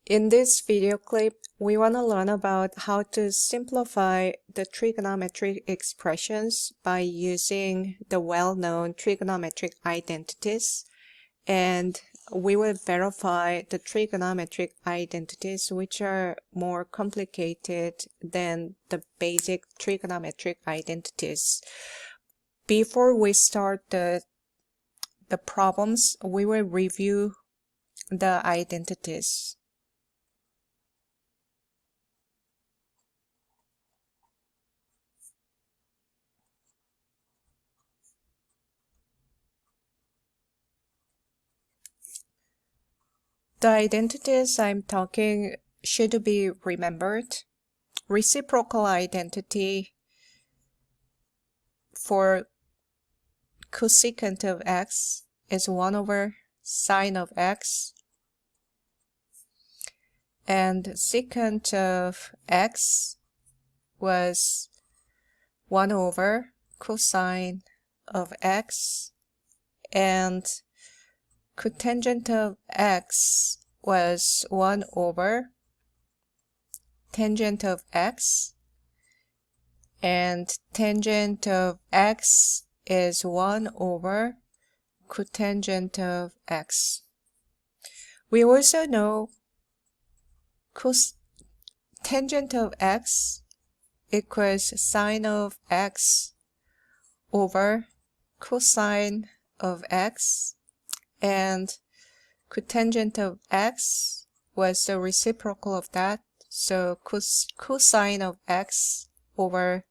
In this video clip, we want to learn about how to simplify the trigonometric expressions by using the well-known trigonometric identities, and we will verify the trigonometric identities which are more complicated than the basic trigonometric identities. Before we start the problems, we will review the identities. The identities I'm talking should be remembered. Reciprocal identity for cosecant of x is 1 over sine of x, and secant of x was 1 over cosine of x, and cotangent of x was 1 over tangent of x, and tangent of x is 1 over cotangent of x. We also know tangent of x equals sine of x over cosine of x, and cotangent of x was the reciprocal of that, so cosine of x over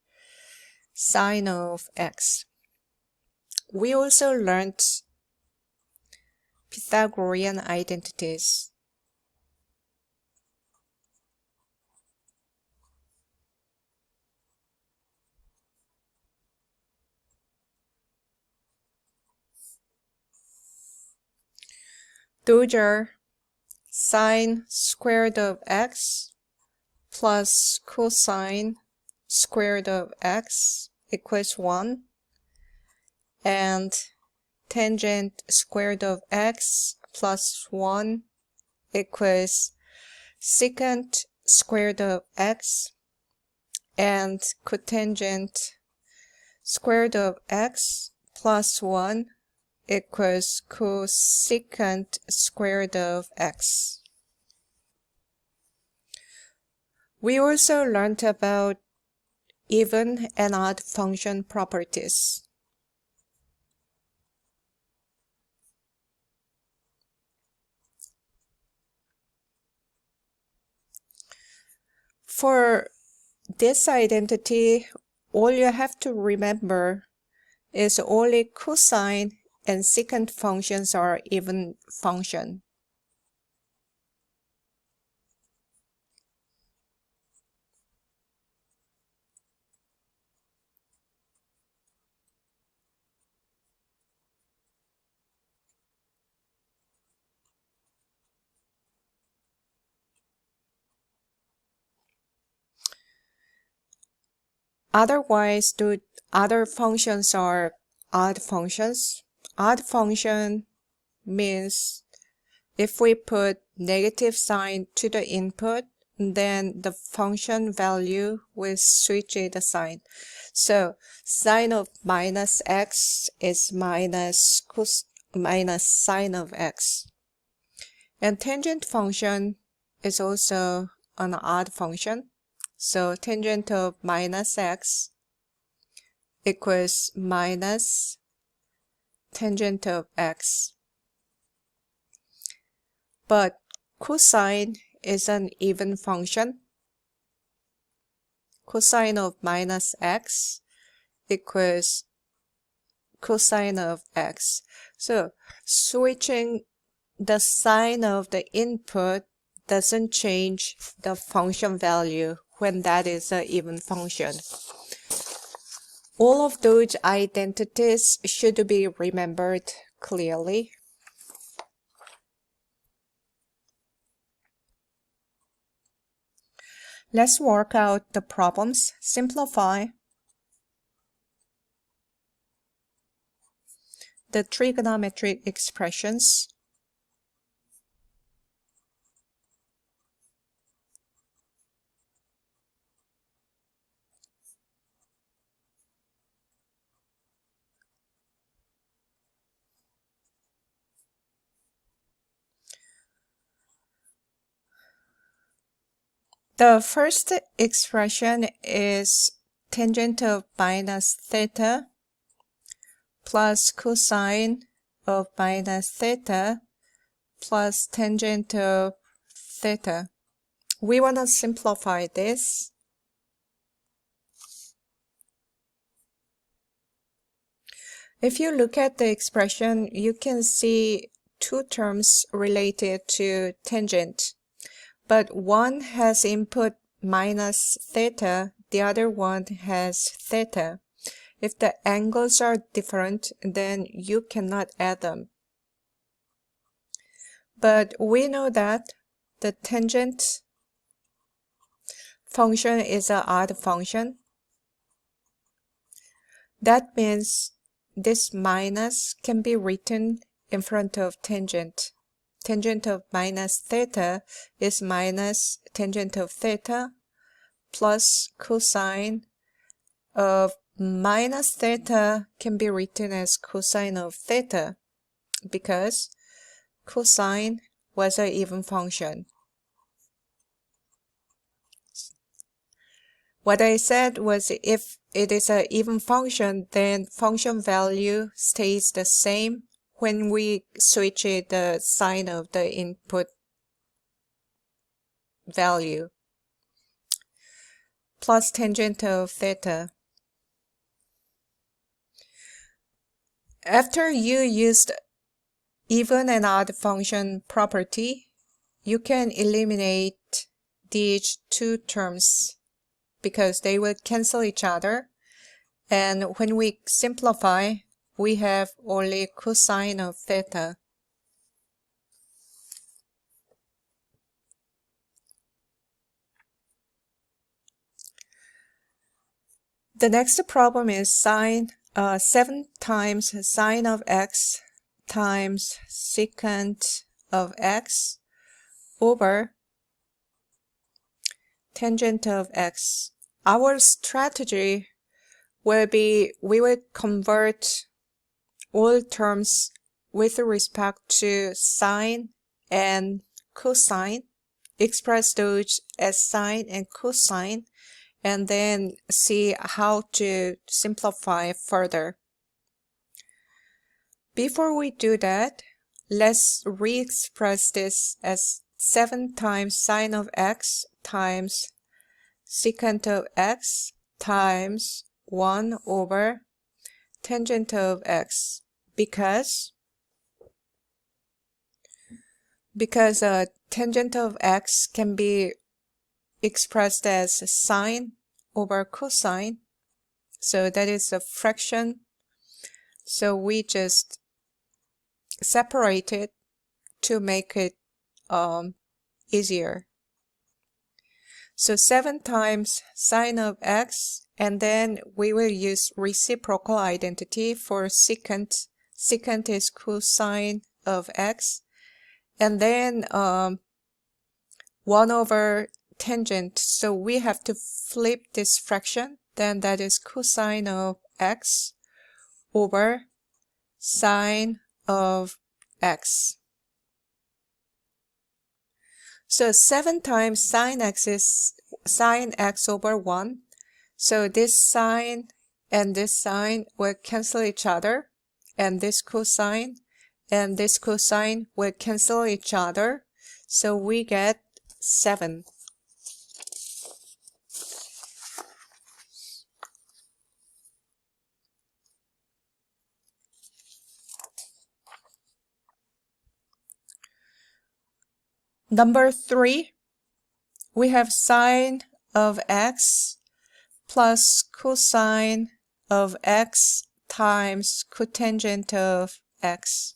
sine of x. We also learned Pythagorean identities. Those are sine squared of x plus cosine squared of x equals 1, and tangent squared of x plus 1 equals secant squared of x, and cotangent squared of x plus 1 equals cosecant squared of x. We also learned about even and odd function properties. For this identity, all you have to remember is only cosine and secant functions are even function. Otherwise, the other functions are odd functions. Odd function means if we put negative sign to the input, then the function value will switch the sign. So sine of minus x is minus sine of x. And tangent function is also an odd function. So tangent of minus x equals minus tangent of x. But cosine is an even function. Cosine of minus x equals cosine of x. So switching the sign of the input doesn't change the function value when that is an even function. All of those identities should be remembered clearly. Let's work out the problems. Simplify the trigonometric expressions. The first expression is tangent of minus theta plus cosine of minus theta plus tangent of theta. We want to simplify this. If you look at the expression, you can see two terms related to tangent, but one has input minus theta, the other one has theta. If the angles are different, then you cannot add them. But we know that the tangent function is an odd function. That means this minus can be written in front of tangent. Tangent of minus theta is minus tangent of theta plus cosine of minus theta can be written as cosine of theta because cosine was an even function. What I said was if it is an even function, then function value stays the same when we switch the sign of the input value. Plus tangent of theta. After you used even and odd function property, you can eliminate these two terms because they will cancel each other. And when we simplify, we have only cosine of theta. The next problem is 7 times sine of x times secant of x over tangent of x. Our strategy will be we will convert all terms with respect to sine and cosine, express those as sine and cosine, and then see how to simplify further. Before we do that, let's re-express this as 7 times sine of x times secant of x times 1 over tangent of x because tangent of x can be expressed as sine over cosine, so that is a fraction, so we just separate it to make it easier. So 7 times sine of x, and then we will use reciprocal identity for secant. Secant is cosine of x, and then 1 over tangent, so we have to flip this fraction, then that is cosine of x over sine of x. So 7 times sine x is sine x over 1. So this sine and this sine will cancel each other, and this cosine will cancel each other. So we get 7. Number 3, we have sine of x plus cosine of x times cotangent of x.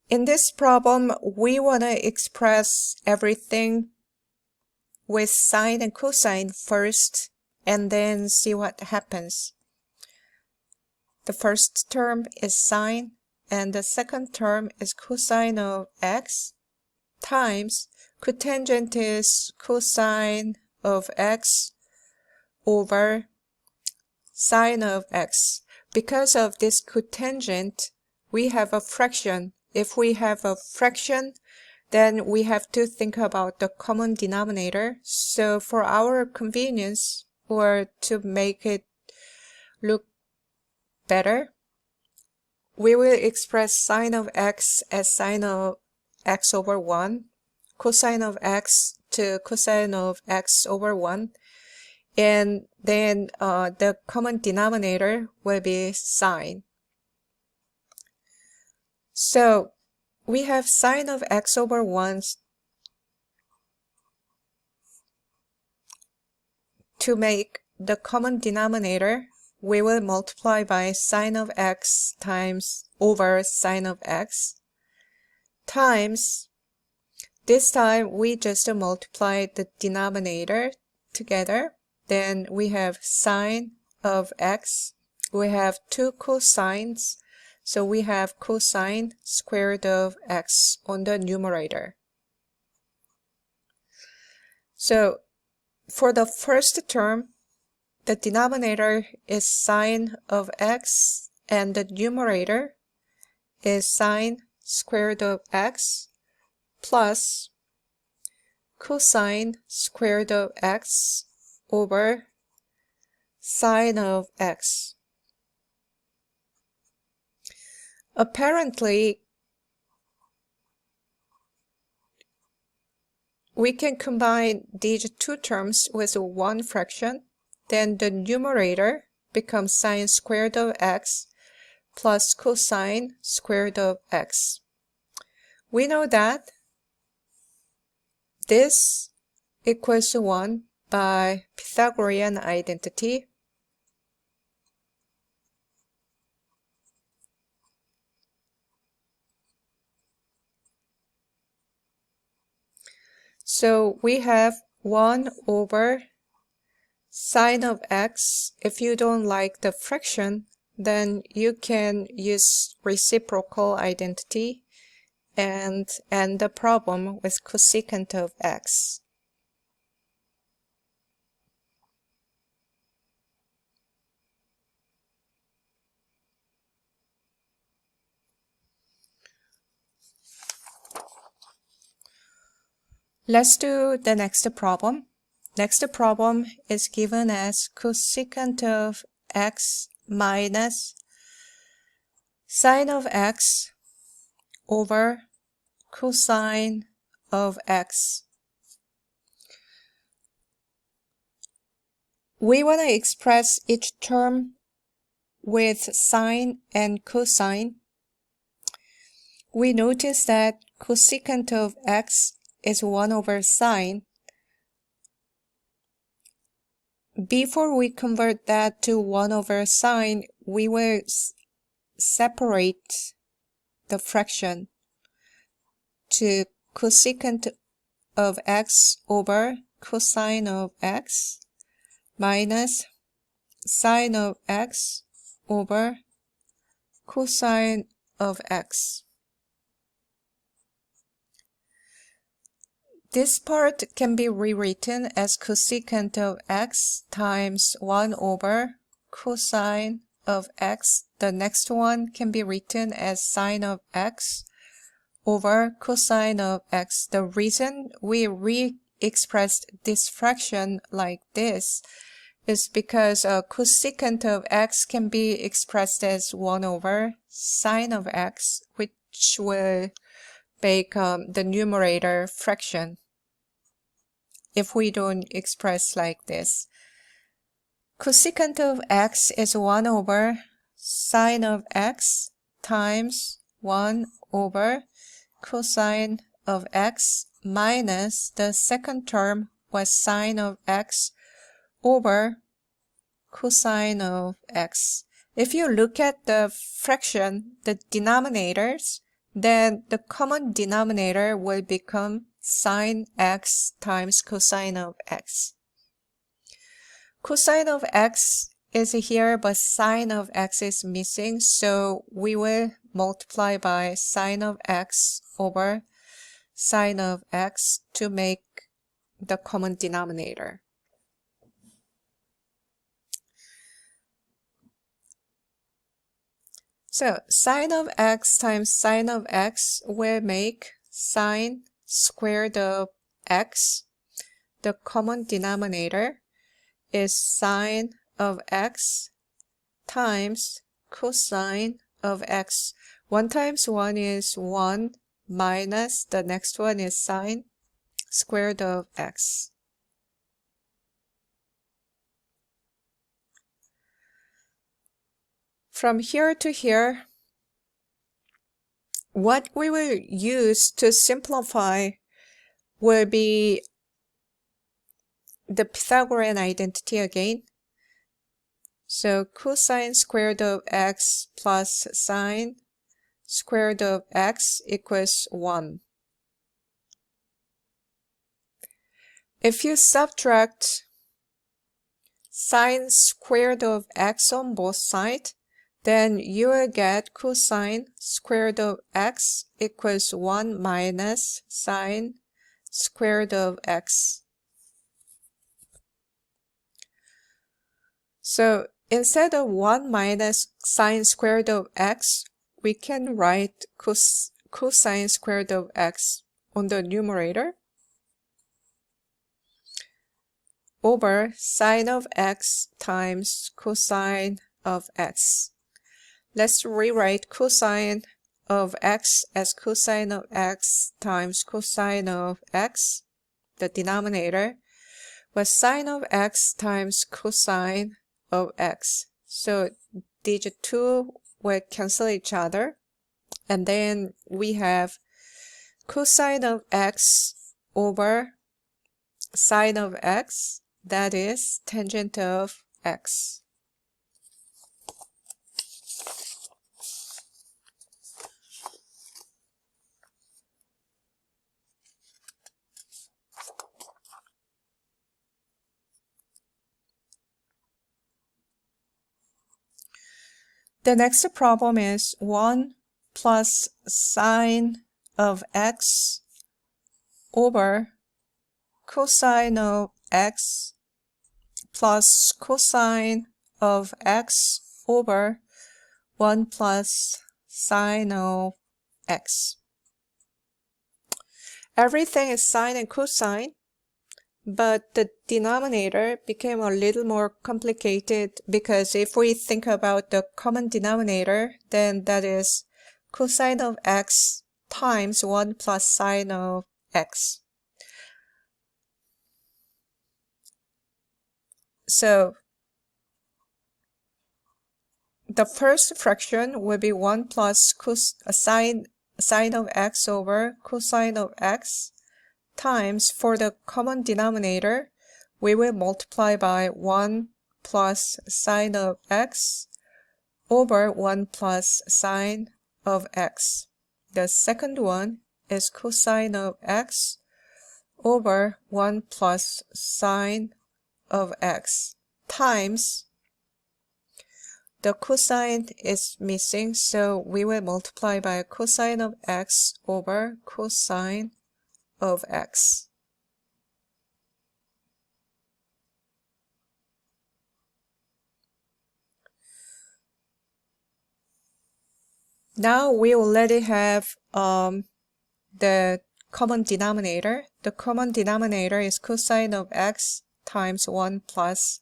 In this problem, we want to express everything with sine and cosine first, and then see what happens. The first term is sine, and the second term is cosine of x times cotangent is cosine of x over sine of x. Because of this cotangent, we have a fraction. If we have a fraction, then we have to think about the common denominator. So for our convenience, or to make it look better, we will express sine of x as sine of x over 1, cosine of x to cosine of x over 1, and then the common denominator will be sine. So we have sine of x over 1. To make the common denominator, we will multiply by sine of x times over sine of x times, this time we just multiply the denominator together. Then we have sine of x. We have two cosines, so we have cosine squared of x on the numerator. So for the first term, the denominator is sine of x and the numerator is sine squared of x plus cosine squared of x over sine of x. Apparently, we can combine these two terms with one fraction. Then the numerator becomes sine squared of x plus cosine squared of x. We know that this equals to 1 by Pythagorean identity. So we have 1 over sine of x. If you don't like the fraction, then you can use reciprocal identity and end the problem with cosecant of x. Let's do the next problem. Next problem is given as cosecant of x minus sine of x over cosine of x. We want to express each term with sine and cosine. We notice that cosecant of x is 1 over sine. Before we convert that to 1 over sine, we will separate the fraction to cosecant of x over cosine of x minus sine of x over cosine of x. This part can be rewritten as cosecant of x times 1 over cosine of x. The next one can be written as sine of x over cosine of x. The reason we re-expressed this fraction like this is because cosecant of x can be expressed as 1 over sine of x, which will make the numerator fraction if we don't express like this. Cosecant of x is 1 over sine of x times 1 over cosine of x minus the second term was sine of x over cosine of x. If you look at the fraction, the denominators, then the common denominator will become sine x times cosine of x. Cosine of x is here, but sine of x is missing, so we will multiply by sine of x over sine of x to make the common denominator. So sine of x times sine of x will make sine square root of x. The common denominator is sine of x times cosine of x. 1 times 1 is 1 minus the next one is sine square root of x. From here to here, what we will use to simplify will be the Pythagorean identity again. So cosine square root of x plus sine square root of x equals 1. If you subtract sine square root of x on both sides, then you will get cosine square root of x equals 1 minus sine square root of x. So instead of 1 minus sine square root of x, we can write cosine square root of x on the numerator over sine of x times cosine of x. Let's rewrite cosine of x as cosine of x times cosine of x. The denominator was sine of x times cosine of x. So digit 2 will cancel each other. And then we have cosine of x over sine of x, that is tangent of x. The next problem is 1 plus sine of x over cosine of x plus cosine of x over 1 plus sine of x. Everything is sine and cosine, but the denominator became a little more complicated because if we think about the common denominator, then that is cosine of x times 1 plus sine of x. So the first fraction will be 1 plus sine of x over cosine of x times, for the common denominator, we will multiply by 1 plus sine of x over 1 plus sine of x. The second one is cosine of x over 1 plus sine of x times, the cosine is missing, so we will multiply by cosine of x over cosine of x. Now we already have the common denominator. The common denominator is cosine of x times 1 plus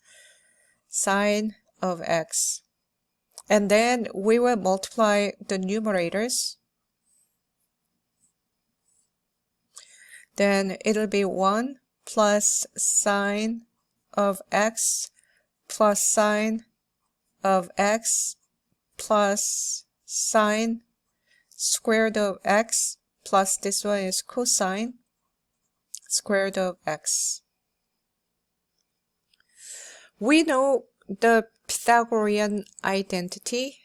sine of x. And then we will multiply the numerators. Then it'll be 1 plus sine of x plus sine of x plus sine square root of x plus this one is cosine square root of x. We know the Pythagorean identity,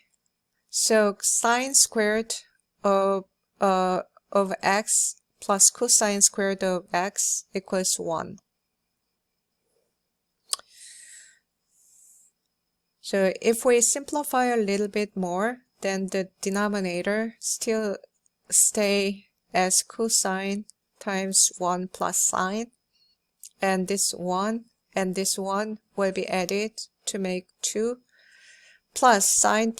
so sine squared of x plus cosine square root of x equals 1. So if we simplify a little bit more, then the denominator still stay as cosine times 1 plus sine, and this 1 and this 1 will be added to make 2, plus sine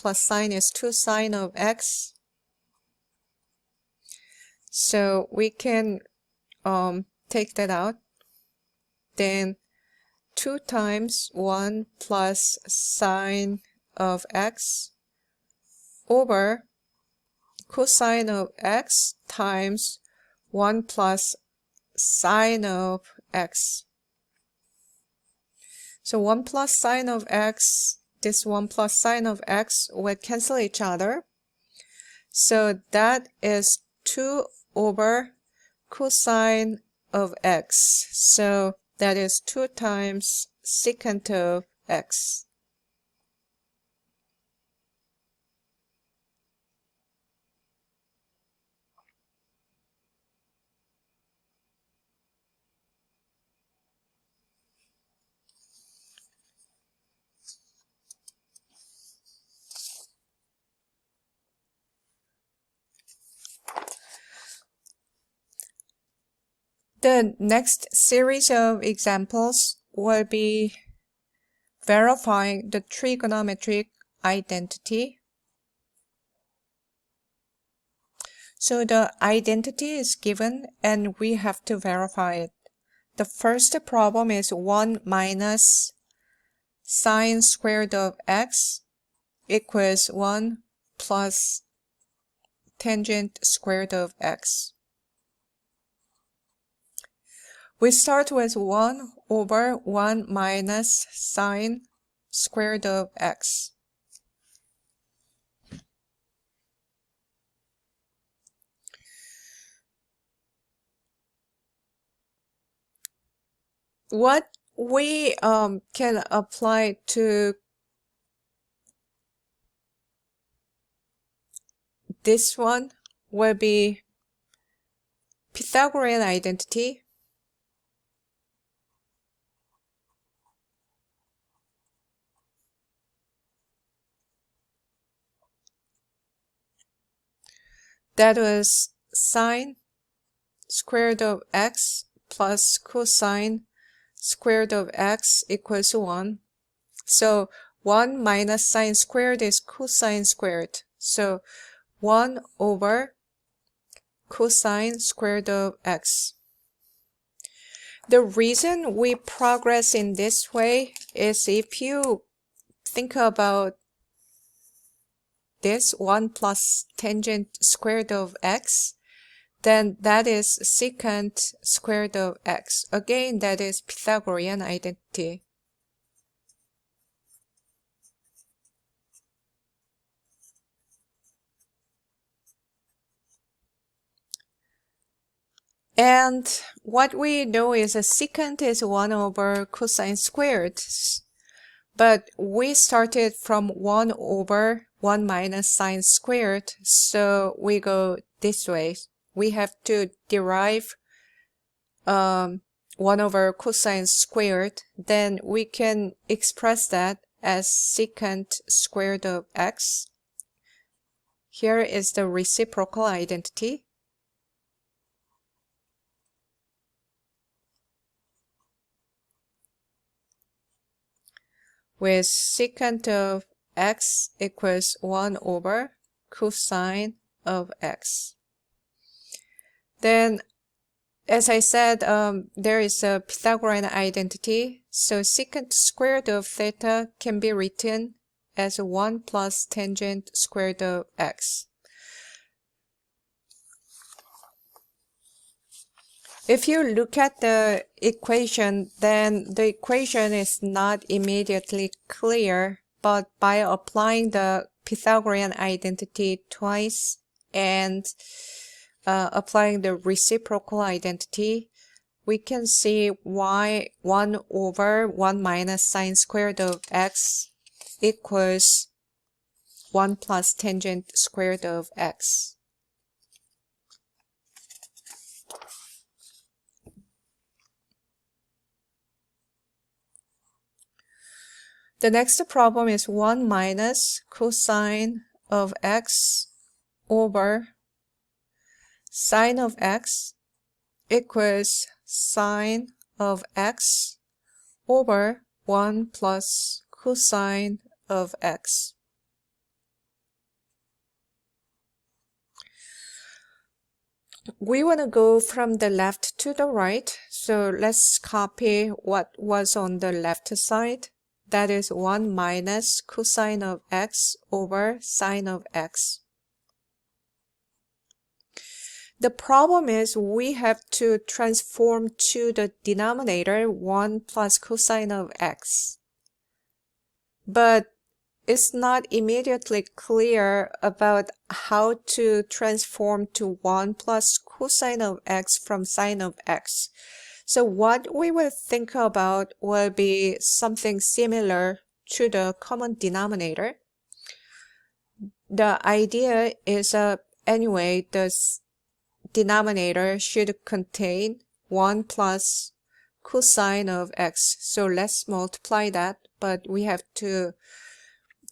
is 2 sine of x. So we can take that out, then 2 times 1 plus sine of x over cosine of x times 1 plus sine of x. So 1 plus sine of x, this 1 plus sine of x would cancel each other. So that is 2 over cosine of x. So that is 2 times secant of x. The next series of examples will be verifying the trigonometric identity. So the identity is given and we have to verify it. The first problem is 1 minus sine squared of x equals 1 plus tangent squared of x. We start with 1 over 1 minus sine squared of x. What we can apply to this one will be Pythagorean identity. That was sine squared of x plus cosine squared of x equals 1. So 1 minus sine squared is cosine squared. So 1 over cosine squared of x. The reason we progress in this way is if you think about this 1 plus tangent squared of x, then that is secant squared of x. Again, that is Pythagorean identity. And what we know is a secant is 1 over cosine squared. But we started from 1 over 1 minus sine squared, so we go this way. We have to derive 1 over cosine squared, then we can express that as secant squared of x. Here is the reciprocal identity. With secant of x equals 1 over cosine of x. Then, as I said, there is a Pythagorean identity, so secant squared of theta can be written as 1 plus tangent squared of x. If you look at the equation, then the equation is not immediately clear, but by applying the Pythagorean identity twice and applying the reciprocal identity, we can see why 1 over 1 minus sine squared of x equals 1 plus tangent squared of x. The next problem is 1 minus cosine of x over sine of x equals sine of x over 1 plus cosine of x. We want to go from the left to the right, so let's copy what was on the left side. That is 1 minus cosine of x over sine of x. The problem is we have to transform to the denominator 1 plus cosine of x. But it's not immediately clear about how to transform to 1 plus cosine of x from sine of x. So what we will think about will be something similar to the common denominator. The idea is anyway, the denominator should contain 1 plus cosine of x. So let's multiply that, but we have to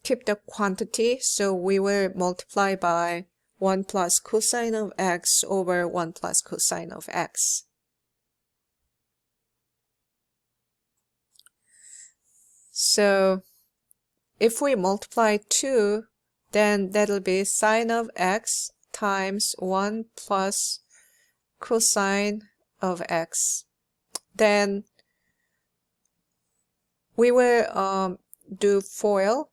keep the quantity, so we will multiply by 1 plus cosine of x over 1 plus cosine of x. So if we multiply 2, then that'll be sine of x times 1 plus cosine of x. Then we will do FOIL.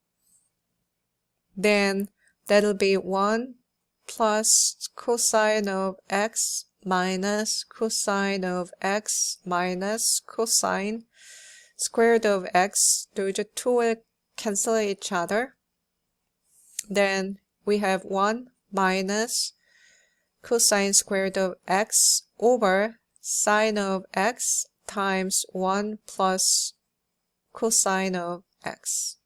Then that'll be 1 plus cosine of x minus cosine of x minus cosine square root of x. Those two will cancel each other. Then we have 1 minus cosine square root of x over sine of x times 1 plus cosine of x.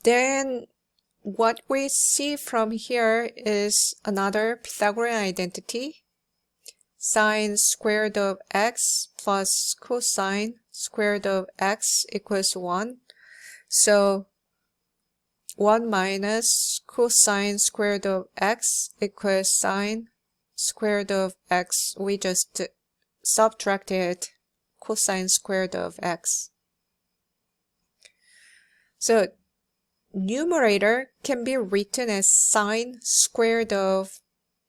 Then what we see from here is another Pythagorean identity. Sine square root of x plus cosine square root of x equals 1. So 1 minus cosine square root of x equals sine square root of x. We just subtracted cosine square root of x. So numerator can be written as sine square root of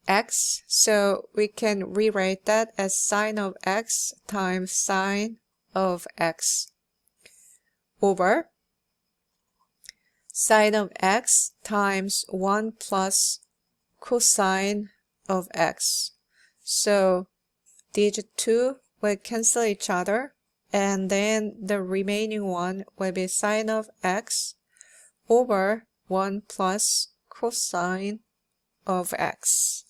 x, so we can rewrite that as sine of x times sine of x over sine of x times 1 plus cosine of x. So these two will cancel each other, and then the remaining one will be sine of x over 1 plus cosine of x.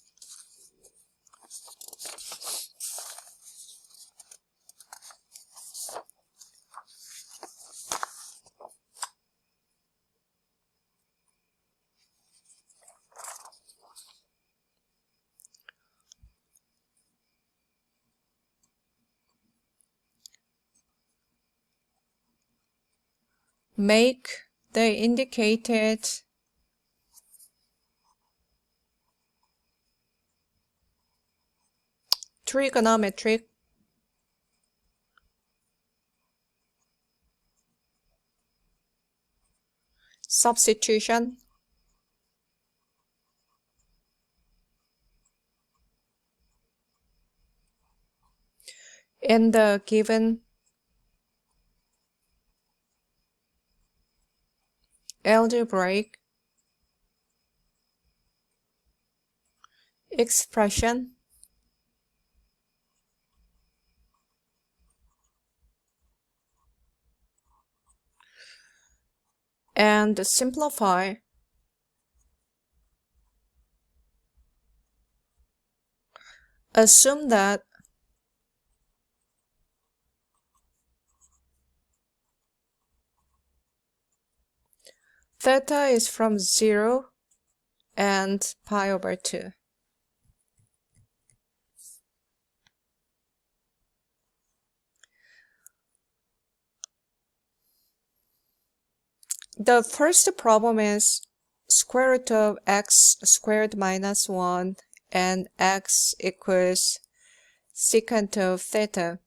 Make the indicated trigonometric substitution in the given algebraic expression and simplify assume that theta is from 0 and pi over 2. The first problem is square root of x squared minus 1 and x equals secant of theta.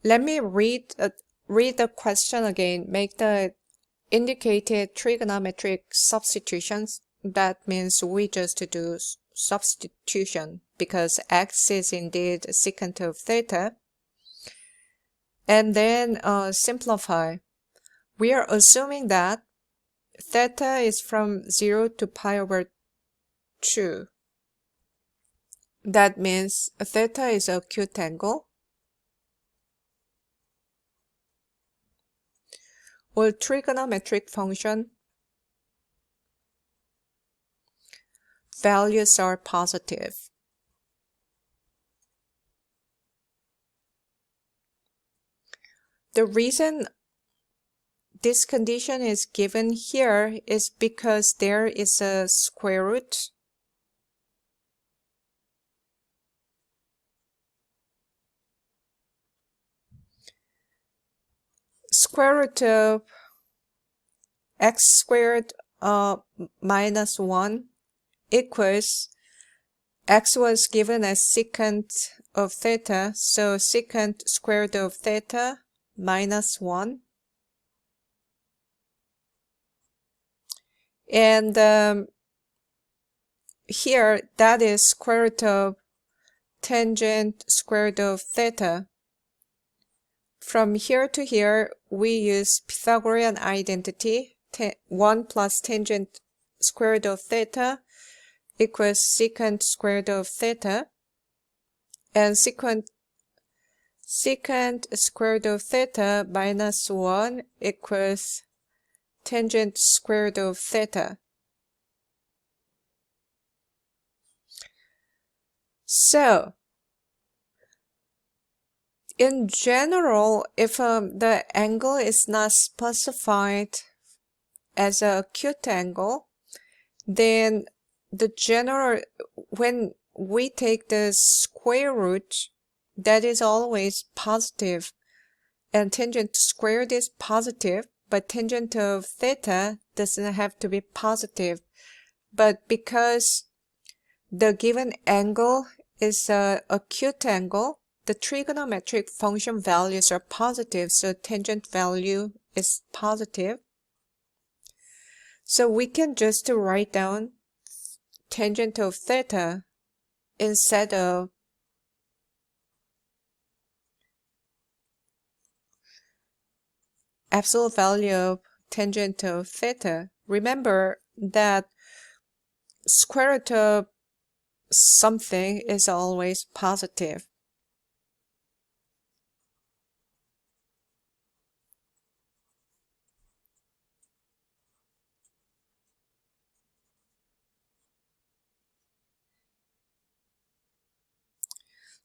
Let me read the question again, make the indicated trigonometric substitutions. That means we just do substitution because x is indeed secant of theta. And then simplify. We are assuming that theta is from 0 to pi over 2. That means theta is a acute angle. Or trigonometric function values are positive. The reason this condition is given here is because there is a square root. Square root of x squared minus 1 equals x was given as secant of theta, so secant squared of theta minus 1. And here, that is square root of tangent square root of theta. From here to here, we use Pythagorean identity. 1 plus tangent square root of theta equals secant square root of theta. And secant square root of theta minus 1 equals tangent square root of theta. So, in general, if the angle is not specified as an acute angle, then when we take the square root, that is always positive, and tangent squared is positive, but tangent of theta doesn't have to be positive. But because the given angle is an acute angle, the trigonometric function values are positive, so tangent value is positive. So we can just write down tangent of theta instead of absolute value of tangent of theta. Remember that square root of something is always positive.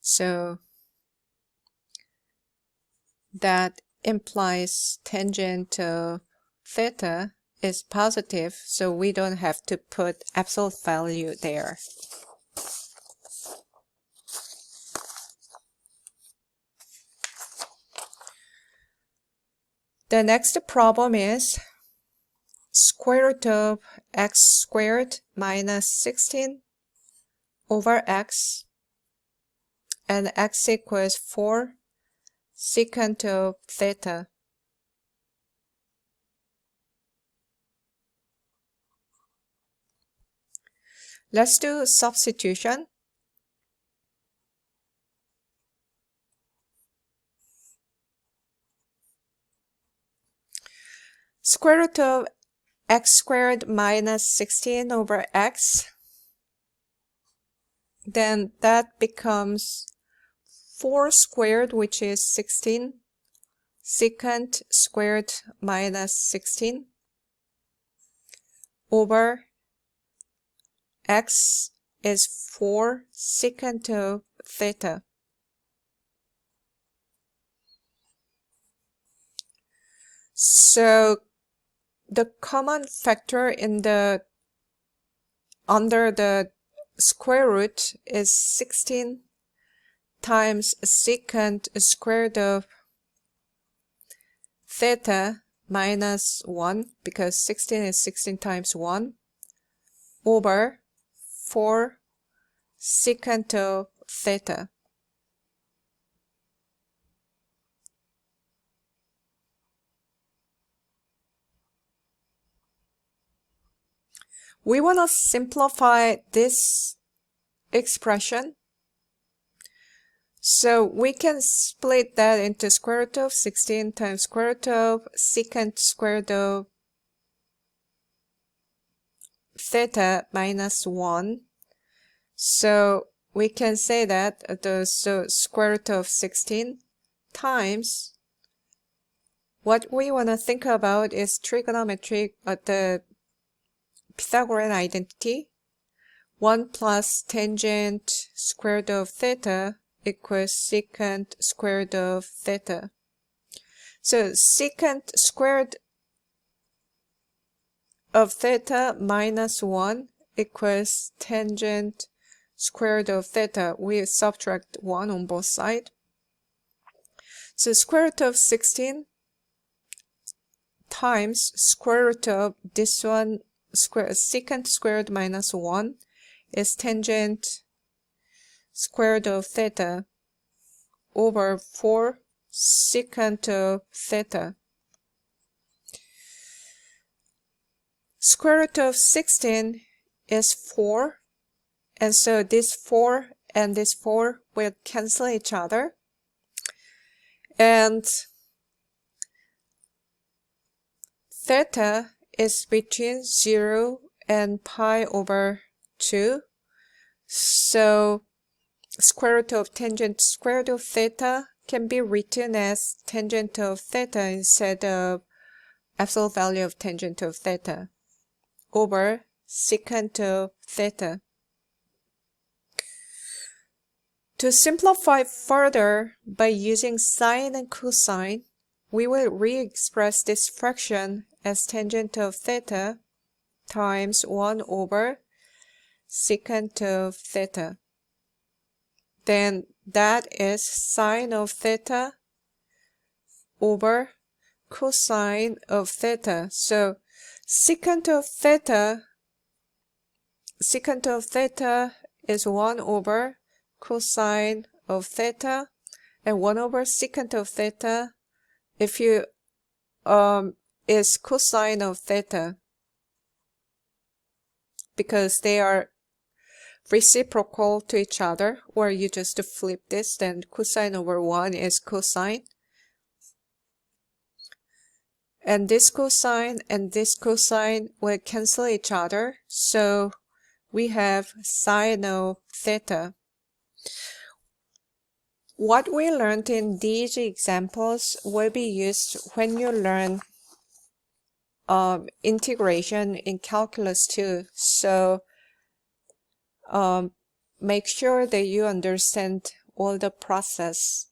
So that implies tangent of theta is positive, so we don't have to put absolute value there. The next problem is square root of x squared minus 16 over x, and x equals 4 secant of theta. Let's do substitution. Square root of x squared minus 16 over x, then that becomes 4 squared, which is 16, secant squared minus 16 over x is 4 secant of theta. So the common factor under the square root is 16 times secant squared of theta minus 1, because 16 is 16 times 1, over 4 secant of theta. We want to simplify this expression. So we can split that into square root of 16 times square root of secant square root of theta minus 1. So we can say that the square root of 16 times what we want to think about is trigonometric, the Pythagorean identity. 1 plus tangent square root of theta equals secant square root of theta. So secant squared of theta minus 1 equals tangent square root of theta. We subtract 1 on both sides. So square root of 16 times square root of this one, secant squared minus 1 is tangent square root of theta over 4 secant of theta. Square root of 16 is 4, and so this 4 and this 4 will cancel each other, and theta is between 0 and pi over 2. So square root of tangent square root of theta can be written as tangent of theta instead of absolute value of tangent of theta over secant of theta. To simplify further by using sine and cosine, we will re-express this fraction as tangent of theta times 1 over secant of theta. Then that is sine of theta over cosine of theta. So secant of theta is 1 over cosine of theta, and 1 over secant of theta if you is cosine of theta, because they are reciprocal to each other, or you just flip this, then cosine over 1 is cosine, and this cosine will cancel each other, so we have sine of theta. What we learned in these examples will be used when you learn integration in calculus 2. So make sure that you understand all the process.